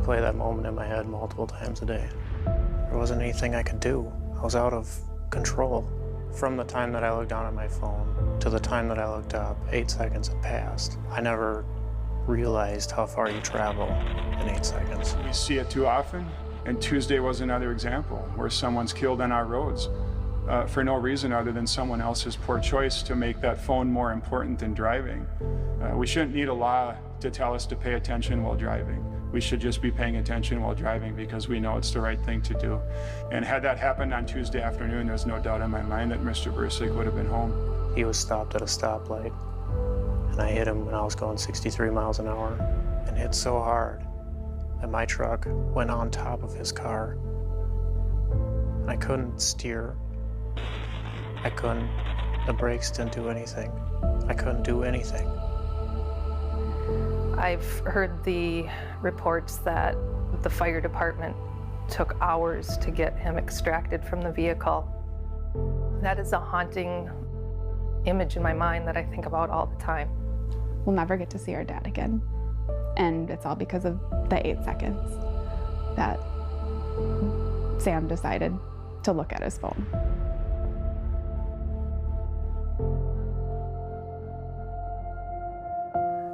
replay that moment in my head multiple times a day. There wasn't anything I could do. I was out of control. From the time that I looked down at my phone to the time that I looked up, 8 seconds had passed. I never realized how far you travel in 8 seconds. We see it too often, and Tuesday was another example where someone's killed on our roads for no reason other than someone else's poor choice to make that phone more important than driving. We shouldn't need a law to tell us to pay attention while driving. We should just be paying attention while driving because we know it's the right thing to do. And had that happened on Tuesday afternoon, there's no doubt in my mind that Mr. Bursik would have been home. He was stopped at a stoplight, and I hit him when I was going 63 miles an hour, and hit so hard that my truck went on top of his car. And I couldn't steer. I couldn't. The brakes didn't do anything. I couldn't do anything. I've heard the reports that the fire department took hours to get him extracted from the vehicle. That is a haunting image in my mind that I think about all the time. We'll never get to see our dad again. And it's all because of the 8 seconds that Sam decided to look at his phone.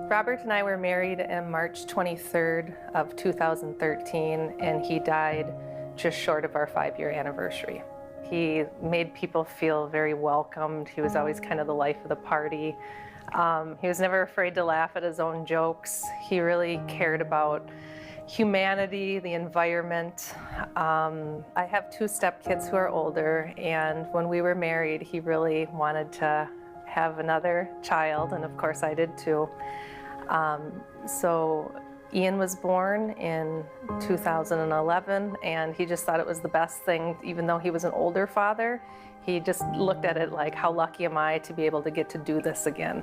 Robert and I were married on March 23rd of 2013, and he died just short of our 5-year anniversary. He made people feel very welcomed. He was always kind of the life of the party. He was never afraid to laugh at his own jokes. He really cared about humanity, the environment. I have 2 stepkids who are older, and when we were married, he really wanted to have another child, and of course I did too. So Ian was born in 2011, and he just thought it was the best thing. Even though he was an older father, he just looked at it like, how lucky am I to be able to get to do this again.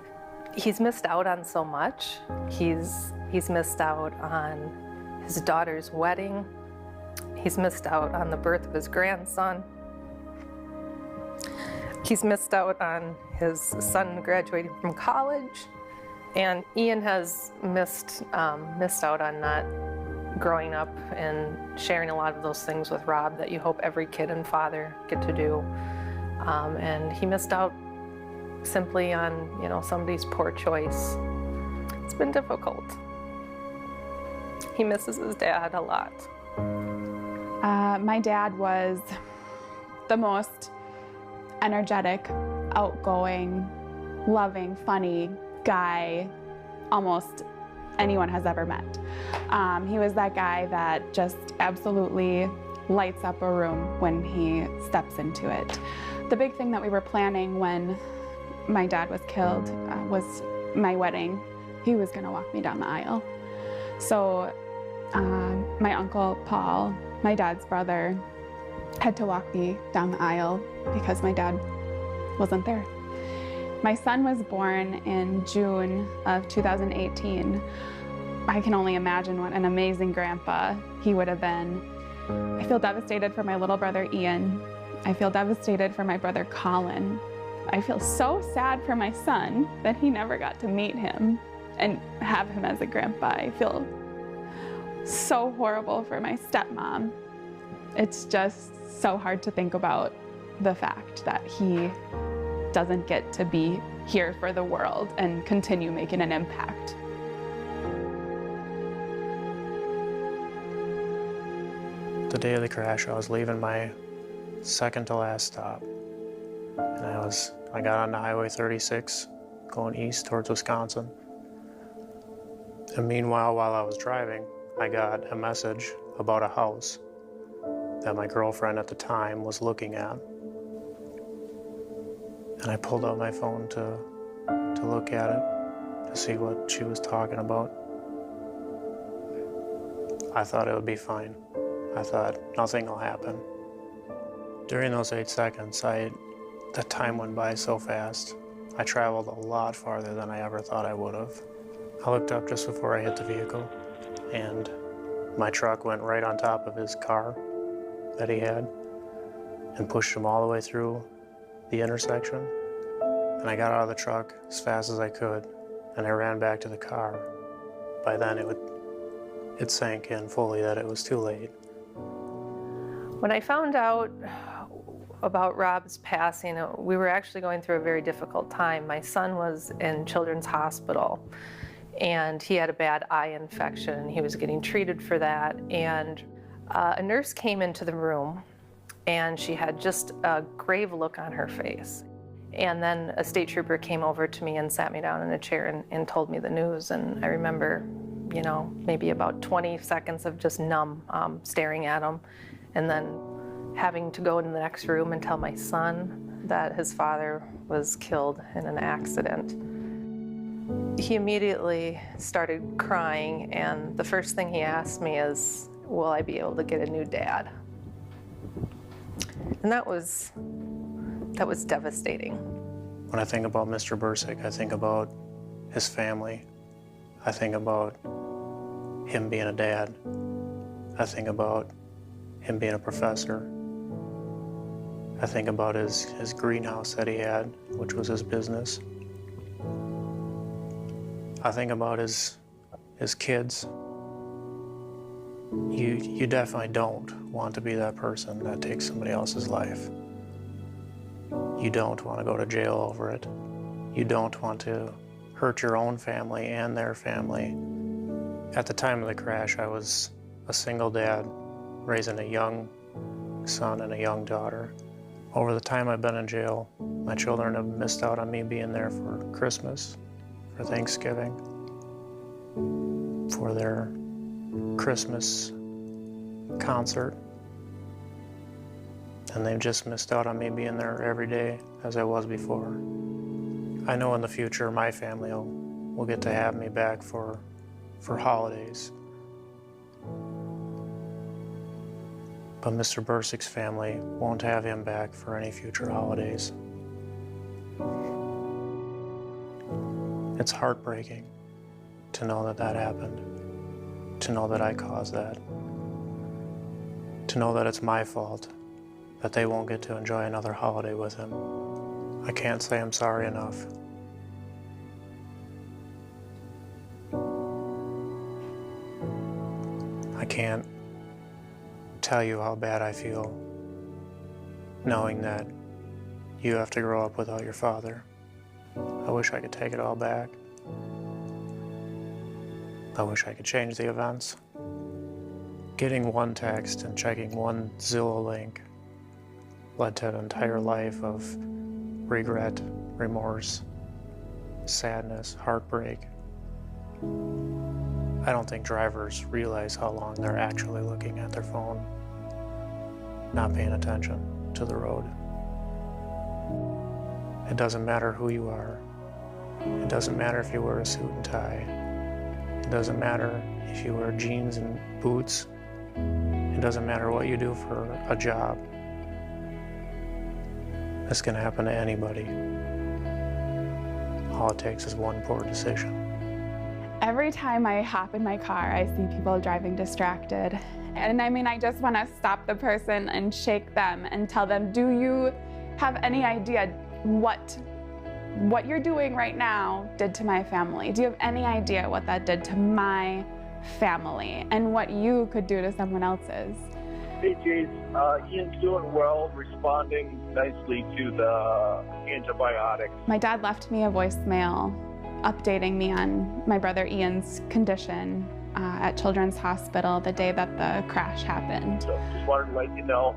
He's missed out on so much. He's missed out on his daughter's wedding. He's missed out on the birth of his grandson. He's missed out on his son graduating from college. And Ian has missed out on not growing up and sharing a lot of those things with Rob that you hope every kid and father get to do. And he missed out simply on, somebody's poor choice. It's been difficult. He misses his dad a lot. My dad was the most energetic, outgoing, loving, funny guy almost anyone has ever met. He was that guy that just absolutely lights up a room when he steps into it. The big thing that we were planning when my dad was killed was my wedding. He was going to walk me down the aisle. So my uncle Paul, my dad's brother, had to walk me down the aisle because my dad wasn't there. My son was born in June of 2018. I can only imagine what an amazing grandpa he would have been. I feel devastated for my little brother Ian. I feel devastated for my brother Colin. I feel so sad for my son that he never got to meet him and have him as a grandpa. I feel so horrible for my stepmom. It's just so hard to think about the fact that he doesn't get to be here for the world and continue making an impact. The day of the crash, I was leaving my second to last stop. And I got on the Highway 36 going east towards Wisconsin. And meanwhile, while I was driving, I got a message about a house that my girlfriend at the time was looking at. And I pulled out my phone to look at it, to see what she was talking about. I thought it would be fine. I thought nothing will happen. During those 8 seconds, the time went by so fast. I traveled a lot farther than I ever thought I would have. I looked up just before I hit the vehicle, and my truck went right on top of his car that he had and pushed him all the way through the intersection. And I got out of the truck as fast as I could, and I ran back to the car. By then, it it sank in fully that it was too late. When I found out about Rob's passing, we were actually going through a very difficult time. My son was in Children's Hospital, and he had a bad eye infection. He was getting treated for that, and a nurse came into the room, and she had just a grave look on her face. And then a state trooper came over to me and sat me down in a chair and told me the news. And I remember, you know, maybe about 20 seconds of just numb, staring at him, and then having to go into the next room and tell my son that his father was killed in an accident. He immediately started crying, and the first thing he asked me is, will I be able to get a new dad? And that was devastating. When I think about Mr. Bursik, I think about his family. I think about him being a dad. I think about him being a professor. I think about his greenhouse that he had, which was his business. I think about his kids. You definitely don't want to be that person that takes somebody else's life. You don't want to go to jail over it. You don't want to hurt your own family and their family. At the time of the crash, I was a single dad raising a young son and a young daughter. Over the time I've been in jail, my children have missed out on me being there for Christmas, for Thanksgiving, for their Christmas concert. And they've just missed out on me being there every day as I was before. I know in the future my family will get to have me back for holidays. But Mr. Bursik's family won't have him back for any future holidays. It's heartbreaking to know that that happened, to know that I caused that, to know that it's my fault that they won't get to enjoy another holiday with him. I can't say I'm sorry enough. I can't tell you how bad I feel knowing that you have to grow up without your father. I wish I could take it all back. I wish I could change the events. Getting one text and checking one Zillow link led to an entire life of regret, remorse, sadness, heartbreak. I don't think drivers realize how long they're actually looking at their phone, not paying attention to the road. It doesn't matter who you are. It doesn't matter if you wear a suit and tie. It doesn't matter if you wear jeans and boots. It doesn't matter what you do for a job. This can happen to anybody. All it takes is one poor decision. Every time I hop in my car, I see people driving distracted. And I mean, I just want to stop the person and shake them and tell them, do you have any idea what you're doing right now did to my family? Do you have any idea what that did to my family and what you could do to someone else's? Hey, Jace, Ian's doing well, responding nicely to the antibiotics. My dad left me a voicemail updating me on my brother Ian's condition at Children's Hospital the day that the crash happened. So just wanted to let you know,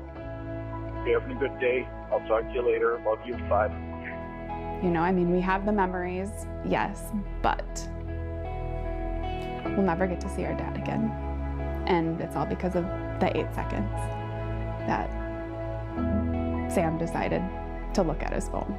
if you're having a good day, I'll talk to you later. Love you, bye. You know, I mean, we have the memories, yes, but we'll never get to see our dad again. And it's all because of the 8 seconds that Sam decided to look at his phone.